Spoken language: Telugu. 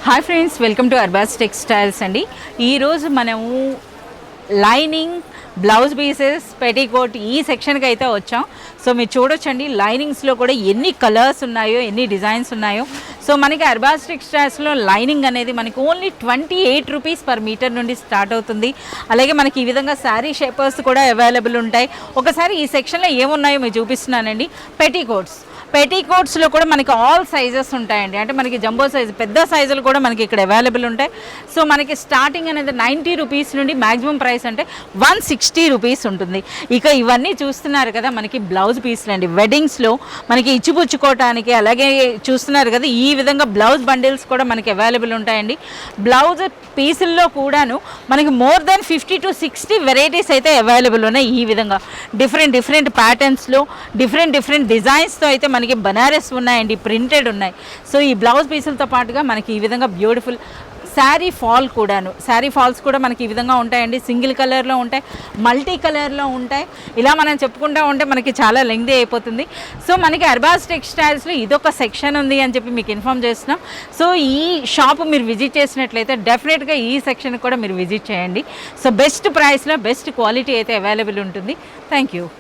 Hi friends, welcome to Arbaz textiles అండి. ఈరోజు మనము లైనింగ్, బ్లౌజ్ పీసెస్, పెట్టికోట్ ఈ సెక్షన్కి అయితే వచ్చాం. సో మీరు చూడొచ్చండి, లైనింగ్స్లో కూడా ఎన్ని కలర్స్ ఉన్నాయో, ఎన్ని డిజైన్స్ ఉన్నాయో. సో మనకి అర్బాస్ టెక్స్టైల్స్లో లైనింగ్ అనేది మనకి ఓన్లీ 28 రూపీస్ పర్ మీటర్ నుండి స్టార్ట్ అవుతుంది. అలాగే మనకి ఈ విధంగా శారీ షేపర్స్ కూడా అవైలబుల్ ఉంటాయి. ఒకసారి ఈ సెక్షన్లో ఏమున్నాయో మీరు చూపిస్తున్నానండి. పెట్టికోట్స్లో కూడా మనకి ఆల్ సైజెస్ ఉంటాయండి. అంటే మనకి జంబో సైజ్, పెద్ద సైజులు కూడా మనకి ఇక్కడ అవైలబుల్ ఉంటాయి. సో మనకి స్టార్టింగ్ అనేది 90 రూపీస్ నుండి మ్యాక్సిమం ప్రైస్ అంటే 160 రూపీస్ ఉంటుంది. ఇక ఇవన్నీ చూస్తున్నారు కదా, మనకి బ్లౌజ్ పీస్లు అండి. వెడ్డింగ్స్లో మనకి ఇచ్చిపుచ్చుకోవటానికి, అలాగే చూస్తున్నారు కదా ఈ విధంగా బ్లౌజ్ బండిల్స్ కూడా మనకి అవైలబుల్ ఉంటాయండి. బ్లౌజ్ పీసుల్లో కూడాను మనకి మోర్ దెన్ 50 to 60 వెరైటీస్ అయితే అవైలబుల్ ఉన్నాయి. ఈ విధంగా డిఫరెంట్ ప్యాటర్న్స్లో డిఫరెంట్ డిజైన్స్తో అయితే మనకి బనారస్ ఉన్నాయండి, ప్రింటెడ్ ఉన్నాయి. సో ఈ బ్లౌజ్ పీసులతో పాటుగా మనకి ఈ విధంగా బ్యూటిఫుల్ శారీ ఫాల్స్ కూడా మనకి ఈ విధంగా ఉంటాయండి. సింగిల్ కలర్లో ఉంటాయి, మల్టీ కలర్లో ఉంటాయి. ఇలా మనం చెప్పుకుంటూ ఉంటే మనకి చాలా లెంగ్తీ అయిపోతుంది. సో మనకి అర్బాస్ టెక్స్టైల్స్లో ఇదొక సెక్షన్ ఉంది అని చెప్పి మీకు ఇన్ఫామ్ చేస్తున్నాం. సో ఈ షాప్ మీరు విజిట్ చేసినట్లయితే డెఫినెట్గా ఈ సెక్షన్ కూడా మీరు విజిట్ చేయండి. సో బెస్ట్ ప్రైస్లో బెస్ట్ క్వాలిటీ అయితే అవైలబుల్ ఉంటుంది. Thank you.